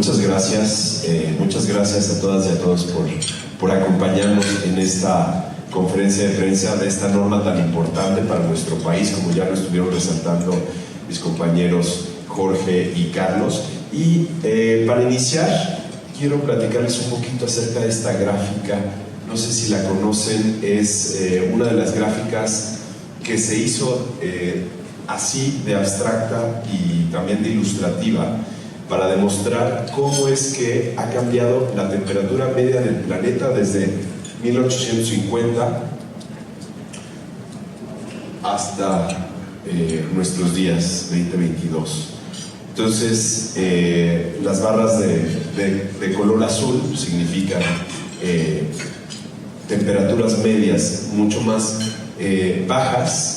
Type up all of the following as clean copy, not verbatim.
muchas gracias a todas y a todos por acompañarnos en esta conferencia de prensa de esta norma tan importante para nuestro país, como ya lo estuvieron resaltando mis compañeros Jorge y Carlos. Y para iniciar, quiero platicarles un poquito acerca de esta gráfica. No sé si la conocen, es una de las gráficas que se hizo así de abstracta y también de ilustrativa para demostrar cómo es que ha cambiado la temperatura media del planeta desde 1850 hasta nuestros días 2022. Entonces, las barras de color azul significan temperaturas medias mucho más bajas,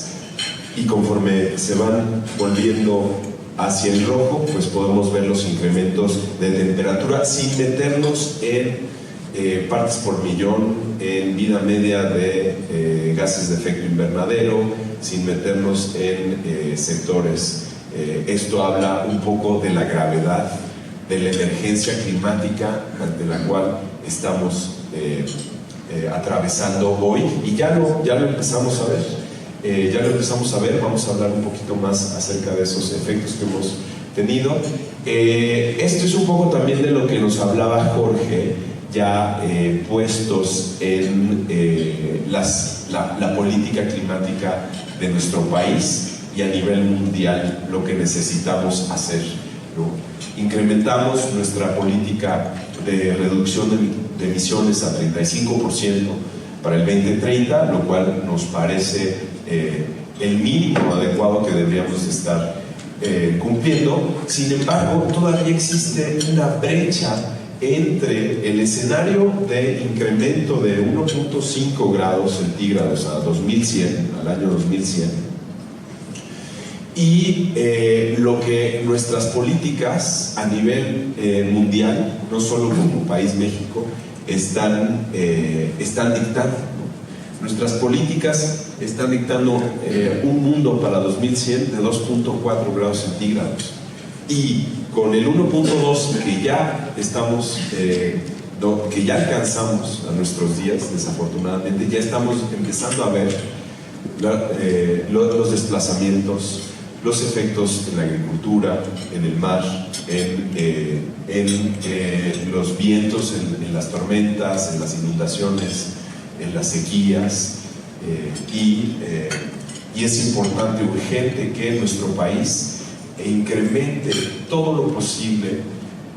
y conforme se van volviendo hacia el rojo, pues podemos ver los incrementos de temperatura sin meternos en partes por millón, en vida media de gases de efecto invernadero, sin meternos en sectores. Esto habla un poco de la gravedad de la emergencia climática ante la cual estamos atravesando hoy, y ya lo empezamos a ver. Vamos a hablar un poquito más acerca de esos efectos que hemos tenido. Esto es un poco también de lo que nos hablaba Jorge, ya puestos en la política climática de nuestro país y a nivel mundial, lo que necesitamos hacer, ¿no? Incrementamos nuestra política de reducción de emisiones a 35% para el 2030, lo cual nos parece el mínimo adecuado que deberíamos estar cumpliendo. Sin embargo, todavía existe una brecha entre el escenario de incremento de 1.5 grados centígrados a 2100, al año 2100, y lo que nuestras políticas a nivel mundial, no solo como país México, están dictando. Nuestras políticas están dictando un mundo para 2100 de 2.4 grados centígrados, y con el 1.2 que ya alcanzamos a nuestros días, desafortunadamente, ya estamos empezando a ver los desplazamientos, los efectos en la agricultura, en el mar, en los vientos, en las tormentas, en las inundaciones, en las sequías, y es importante, urgente, que nuestro país incremente todo lo posible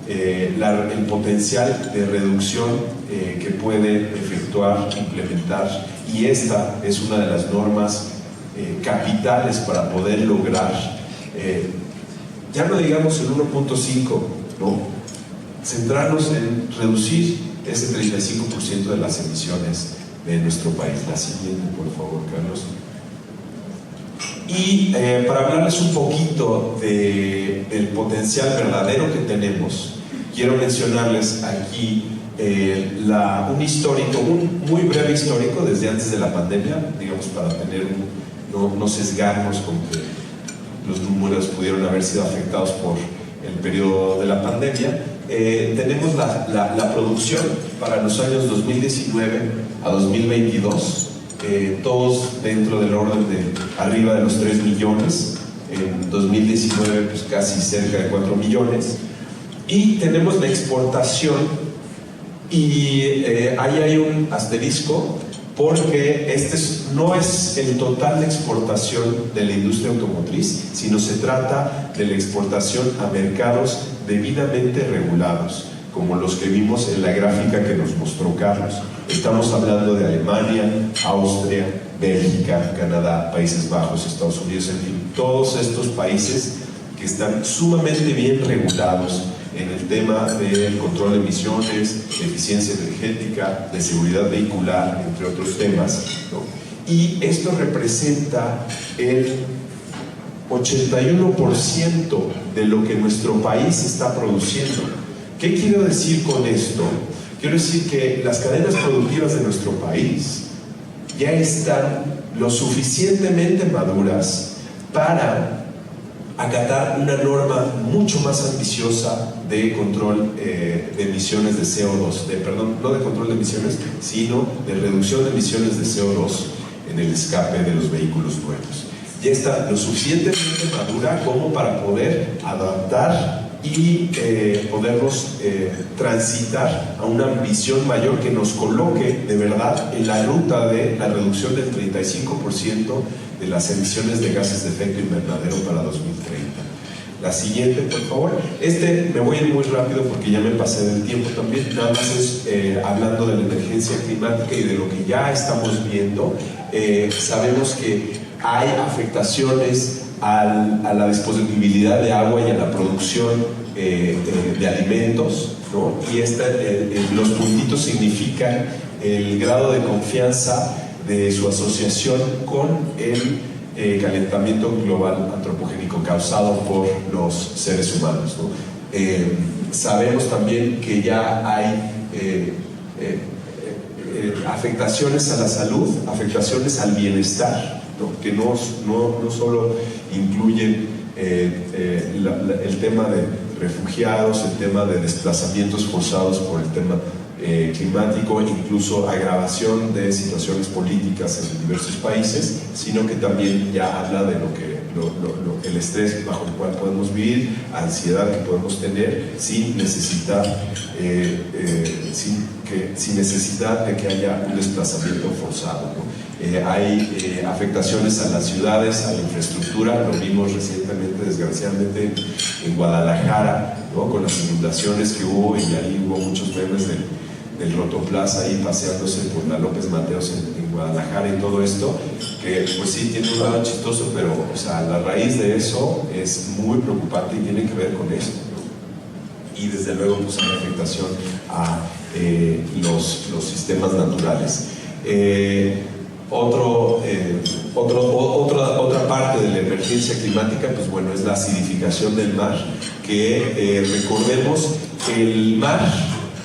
el potencial de reducción que puede efectuar, implementar, y esta es una de las normas capitales para poder lograr, ya no digamos el 1.5, no, centrarnos en reducir ese 35% de las emisiones de nuestro país. La siguiente, por favor, Carlos. Y para hablarles un poquito del potencial verdadero que tenemos, quiero mencionarles aquí un histórico, un muy breve histórico desde antes de la pandemia, digamos, para tener no sesgarnos con que los números pudieron haber sido afectados por el periodo de la pandemia. Tenemos la producción para los años 2019 a 2022, todos dentro del orden de arriba de los 3 millones, en 2019 pues casi cerca de 4 millones, y tenemos la exportación, y ahí hay un asterisco, porque no es el total de exportación de la industria automotriz, sino se trata de la exportación a mercados debidamente regulados, como los que vimos en la gráfica que nos mostró Carlos. Estamos hablando de Alemania, Austria, Bélgica, Canadá, Países Bajos, Estados Unidos, en fin, todos estos países que están sumamente bien regulados en el tema del control de emisiones, de eficiencia energética, de seguridad vehicular, entre otros temas, ¿no? Y esto representa el 81% de lo que nuestro país está produciendo. ¿Qué quiero decir con esto? Quiero decir que las cadenas productivas de nuestro país ya están lo suficientemente maduras para acatar una norma mucho más ambiciosa de control de emisiones de CO2, perdón, no de control de emisiones, sino de reducción de emisiones de CO2 en el escape de los vehículos nuevos. Ya está lo suficientemente madura como para poder adaptar y podernos transitar a una ambición mayor que nos coloque de verdad en la ruta de la reducción del 35% de las emisiones de gases de efecto invernadero para 2030. La siguiente, por favor. Me voy a ir muy rápido porque ya me pasé del tiempo también. Nada más es hablando de la emergencia climática y de lo que ya estamos viendo. Sabemos que hay afectaciones a la disponibilidad de agua y a la producción de alimentos, ¿no? Y los puntitos significan el grado de confianza de su asociación con el calentamiento global antropogénico causado por los seres humanos, ¿no? Sabemos también que ya hay afectaciones a la salud, afectaciones al bienestar, ¿no? Que no solo incluyen el tema de refugiados, el tema de desplazamientos forzados por el tema climático, incluso agravación de situaciones políticas en diversos países, sino que también ya habla de el estrés bajo el cual podemos vivir, ansiedad que podemos tener sin necesidad de que haya un desplazamiento forzado, ¿no? Hay afectaciones a las ciudades, a la infraestructura. Lo vimos recientemente, desgraciadamente, en Guadalajara, ¿no? Con las inundaciones que hubo, y ahí hubo muchos memes del Rotoplaza ahí paseándose por la López Mateos en Guadalajara y todo esto, que pues sí tiene un lado chistoso, pero o sea, la raíz de eso es muy preocupante y tiene que ver con esto, ¿no? Y desde luego pues hay afectación a los sistemas naturales. Otra parte de la emergencia climática, pues bueno, es la acidificación del mar, que recordemos que el mar,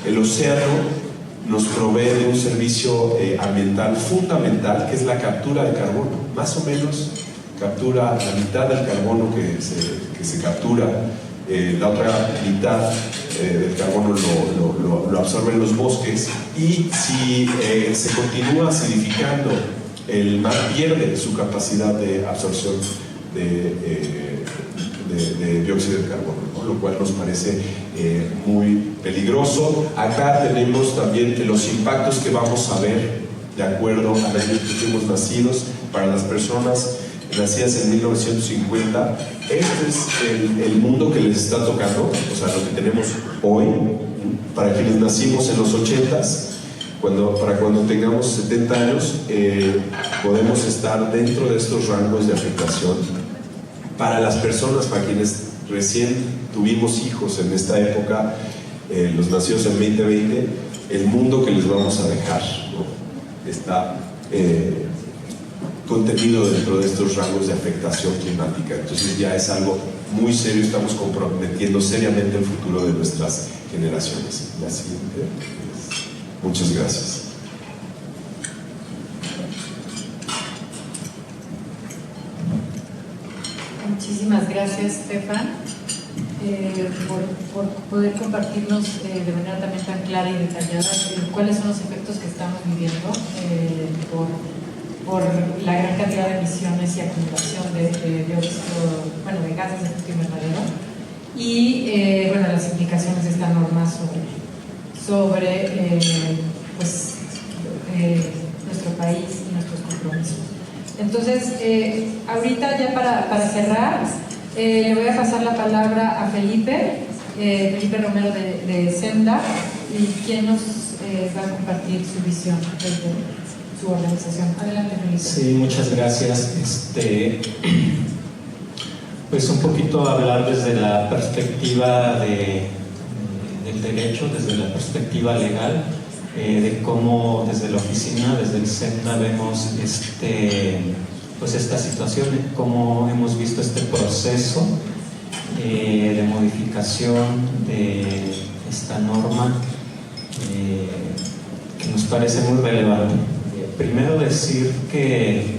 el océano, nos provee de un servicio ambiental fundamental, que es la captura de carbono. Más o menos captura la mitad del carbono que se captura, la otra mitad del carbono lo absorben los bosques, y si se continúa acidificando, el mar pierde su capacidad de absorción de dióxido de carbono, ¿no? Lo cual nos parece muy peligroso. Acá tenemos también los impactos que vamos a ver de acuerdo al año que fuimos nacidos. Para las personas nacidas en 1950, este es el mundo que les está tocando, o sea, lo que tenemos hoy. Para quienes nacimos en los 80s, para cuando tengamos 70 años, podemos estar dentro de estos rangos de afectación. Para las personas, para quienes recién tuvimos hijos en esta época, los nacidos en 2020, el mundo que les vamos a dejar, ¿no? Está contenido dentro de estos rangos de afectación climática. Entonces ya es algo muy serio, estamos comprometiendo seriamente el futuro de nuestras generaciones. La siguiente. Muchas gracias. Muchísimas gracias, Stefan, por poder compartirnos de manera también tan clara y detallada cuáles son los efectos que estamos viviendo por la gran cantidad de emisiones y acumulación de dióxido, de gases de efecto invernadero, y las implicaciones de esta norma sobre nuestro país y nuestros compromisos. Entonces, ahorita ya para cerrar, le voy a pasar la palabra a Felipe Romero de Senda, y quien nos va a compartir su visión desde su organización. Adelante, Felipe. Sí, muchas gracias. Pues un poquito hablar desde la perspectiva del derecho, desde la perspectiva legal, de cómo desde la oficina, desde el Senda, vemos esta situación, cómo hemos visto este proceso de modificación de esta norma, que nos parece muy relevante. Primero decir que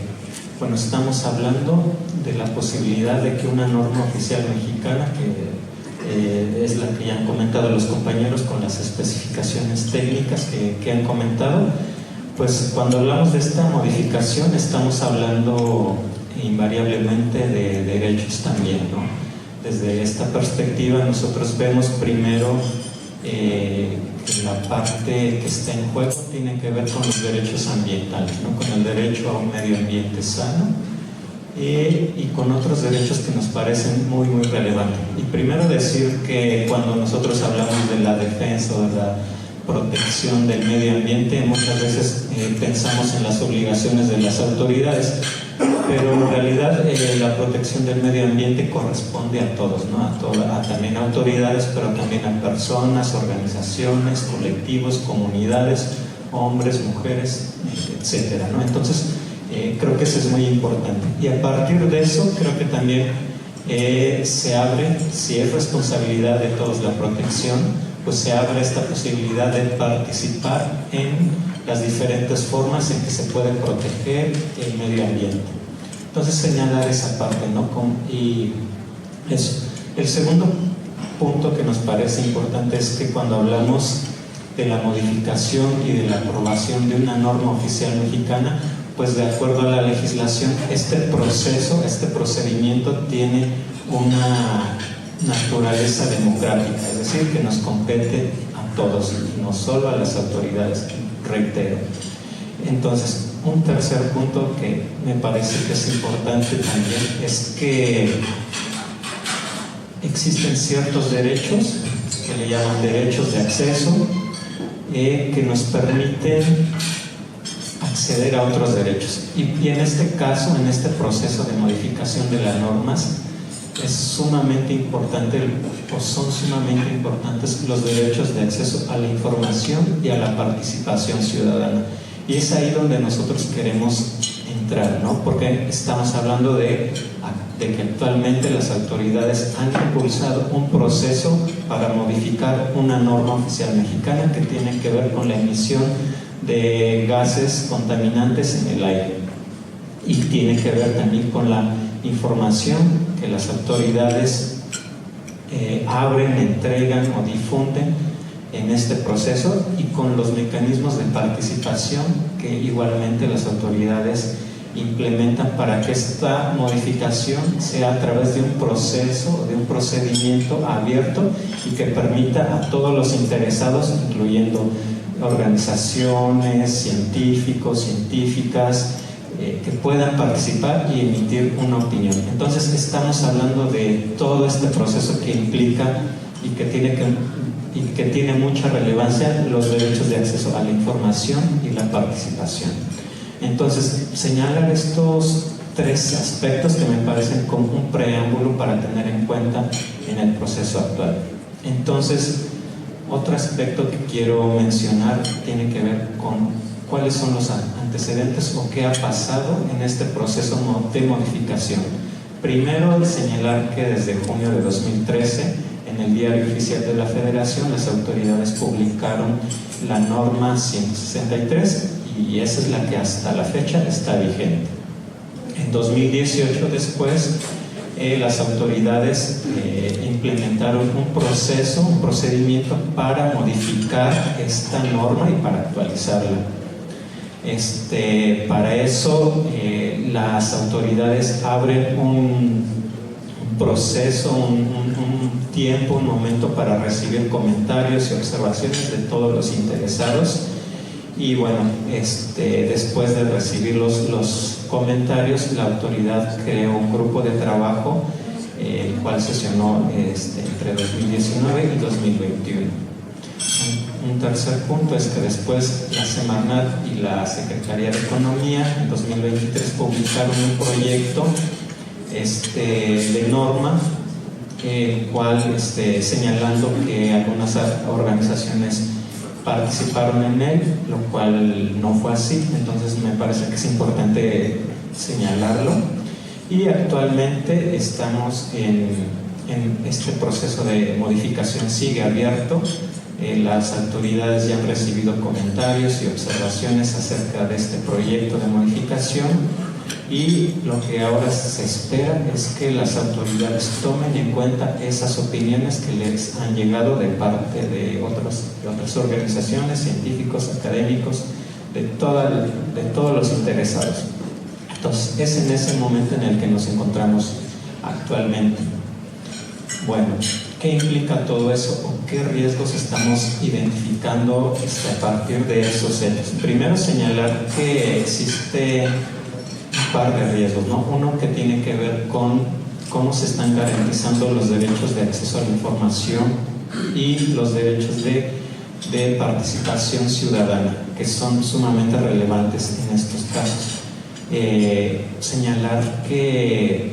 estamos hablando de la posibilidad de que una norma oficial mexicana, que es la que ya han comentado los compañeros con las especificaciones técnicas que han comentado, pues cuando hablamos de esta modificación estamos hablando invariablemente de derechos también, ¿no? Desde esta perspectiva nosotros vemos primero que la parte que está en juego tiene que ver con los derechos ambientales, ¿no? Con el derecho a un medio ambiente sano y con otros derechos que nos parecen muy muy relevantes. Y primero decir que cuando nosotros hablamos de la defensa o de la protección del medio ambiente, muchas veces pensamos en las obligaciones de las autoridades, pero en realidad la protección del medio ambiente corresponde a todos, ¿no? A también autoridades, pero también a personas, organizaciones, colectivos, comunidades, hombres, mujeres, etcétera, ¿no? Entonces creo que eso es muy importante, y a partir de eso creo que también se abre, si es responsabilidad de todos la protección, pues se abre esta posibilidad de participar en las diferentes formas en que se puede proteger el medio ambiente. Entonces señalar esa parte, ¿no? Y eso. El segundo punto que nos parece importante es que cuando hablamos de la modificación y de la aprobación de una norma oficial mexicana, pues de acuerdo a la legislación, este proceso, este procedimiento tiene una naturaleza democrática, es decir, que nos compete a todos, no solo a las autoridades, reitero. Entonces, un tercer punto que me parece que es importante también es que existen ciertos derechos que le llaman derechos de acceso que nos permiten acceder a otros derechos, y en este caso, en este proceso de modificación de las normas, es sumamente importante, o son sumamente importantes los derechos de acceso a la información y a la participación ciudadana. Y es ahí donde nosotros queremos entrar, ¿no? Porque estamos hablando de que actualmente las autoridades han impulsado un proceso para modificar una norma oficial mexicana que tiene que ver con la emisión de gases contaminantes en el aire, y tiene que ver también con la información que las autoridades abren, entregan o difunden en este proceso, y con los mecanismos de participación que igualmente las autoridades implementan para que esta modificación sea a través de un proceso, de un procedimiento abierto y que permita a todos los interesados, incluyendo organizaciones, científicos, científicas, que puedan participar y emitir una opinión. Entonces estamos hablando de todo este proceso que implica y que tiene mucha relevancia los derechos de acceso a la información y la participación. Entonces, señalar estos tres aspectos que me parecen como un preámbulo para tener en cuenta en el proceso actual. Entonces, otro aspecto que quiero mencionar tiene que ver con cuáles son los antecedentes o qué ha pasado en este proceso de modificación. Primero, señalar que desde junio de 2013, en el Diario Oficial de la Federación, las autoridades publicaron la norma 163, y esa es la que hasta la fecha está vigente. En 2018, después, las autoridades implementaron un procedimiento para modificar esta norma y para actualizarla. Para eso, las autoridades abren un proceso, un tiempo, un momento para recibir comentarios y observaciones de todos los interesados. Y bueno, después de recibir los comentarios, la autoridad creó un grupo de trabajo, el cual sesionó entre 2019 y 2021. Un tercer punto es que después la Semarnat y la Secretaría de Economía en 2023 publicaron un proyecto de norma, el cual señalando que algunas organizaciones participaron en él, lo cual no fue así. Entonces me parece que es importante señalarlo, y actualmente estamos en este proceso de modificación, sigue abierto. Las autoridades ya han recibido comentarios y observaciones acerca de este proyecto de modificación, y lo que ahora se espera es que las autoridades tomen en cuenta esas opiniones que les han llegado de parte de otras organizaciones, científicos, académicos, de todos los interesados. Entonces, es en ese momento en el que nos encontramos actualmente. Bueno, ¿qué implica todo eso o qué riesgos estamos identificando a partir de esos hechos? Primero, señalar que existe un par de riesgos, ¿no? Uno que tiene que ver con cómo se están garantizando los derechos de acceso a la información y los derechos de participación ciudadana, que son sumamente relevantes en estos casos. Señalar que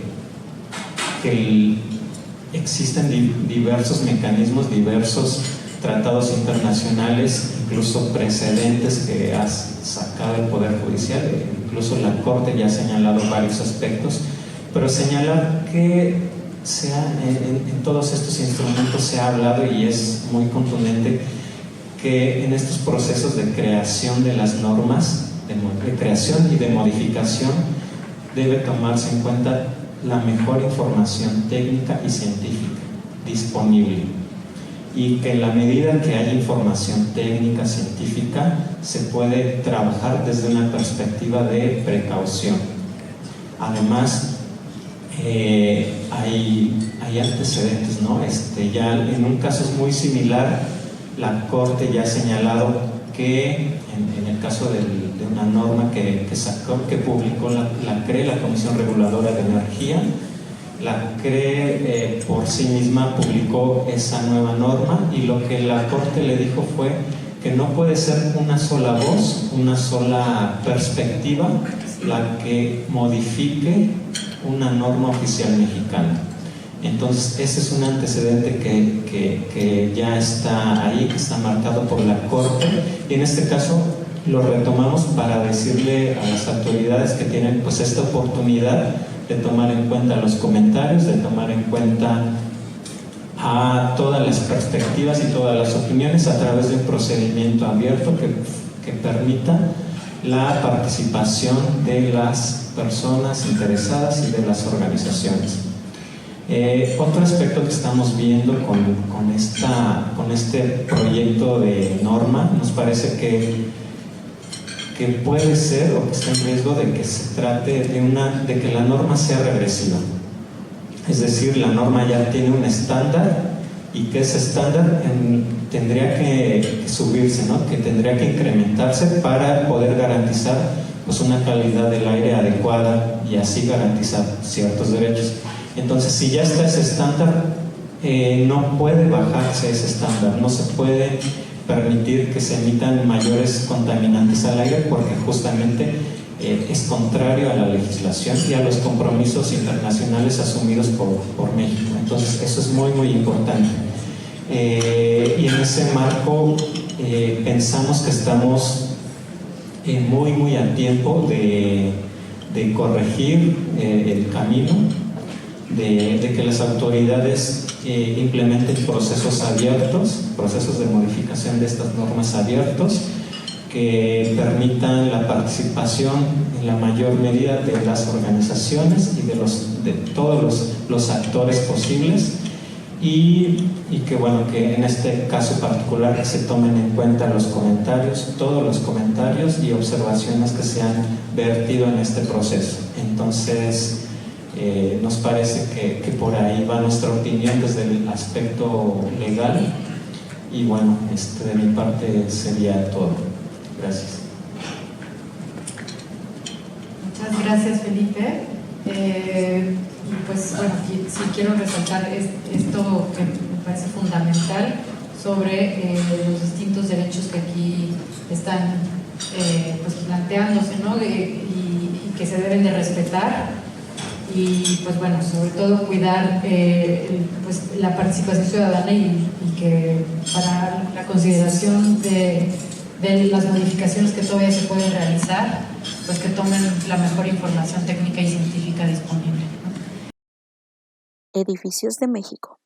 existen diversos mecanismos, diversos tratados internacionales, incluso precedentes que ha sacado el Poder Judicial, incluso la Corte ya ha señalado varios aspectos, pero señalar que en todos estos instrumentos se ha hablado y es muy contundente que en estos procesos de creación de las normas, de creación y de modificación, debe tomarse en cuenta la mejor información técnica y científica disponible, y que en la medida que haya información técnica, científica, se puede trabajar desde una perspectiva de precaución. Además, hay antecedentes, ¿no? Ya en un caso muy similar, la Corte ya ha señalado que en el caso de una norma que publicó la CRE, la Comisión Reguladora de Energía, la CRE por sí misma publicó esa nueva norma, y lo que la Corte le dijo fue que no puede ser una sola voz, una sola perspectiva la que modifique una norma oficial mexicana. Entonces, ese es un antecedente que ya está ahí, que está marcado por la Corte, y en este caso lo retomamos para decirle a las autoridades que tienen pues esta oportunidad de tomar en cuenta los comentarios, de tomar en cuenta a todas las perspectivas y todas las opiniones a través de un procedimiento abierto que permita la participación de las personas interesadas y de las organizaciones. Otro aspecto que estamos viendo con este proyecto de norma, nos parece que puede ser o que está en riesgo de que se trate de que la norma sea regresiva. Es decir, la norma ya tiene un estándar, y que ese estándar tendría que subirse, ¿no? Que tendría que incrementarse para poder garantizar pues una calidad del aire adecuada y así garantizar ciertos derechos. Entonces, si ya está ese estándar, no puede bajarse ese estándar, no se puede permitir que se emitan mayores contaminantes al aire, porque justamente es contrario a la legislación y a los compromisos internacionales asumidos por México. Entonces, eso es muy, muy importante. Y en ese marco pensamos que estamos muy, muy a tiempo de corregir el camino, de que las autoridades implementen procesos abiertos, procesos de modificación de estas normas abiertos, que permitan la participación en la mayor medida de las organizaciones y de todos los actores posibles, y que bueno, que en este caso particular se tomen en cuenta los comentarios, todos los comentarios y observaciones que se han vertido en este proceso. Entonces, nos parece que por ahí va nuestra opinión desde el aspecto legal, y bueno, de mi parte sería todo. Gracias. Muchas gracias, Felipe. Y pues bueno, sí quiero resaltar esto que me parece fundamental sobre los distintos derechos que aquí están pues planteándose, ¿no? Y que se deben de respetar, y pues bueno, sobre todo cuidar pues la participación ciudadana, y que para la consideración de las modificaciones que todavía se pueden realizar, pues que tomen la mejor información técnica y científica disponible, ¿no? Edificios de México.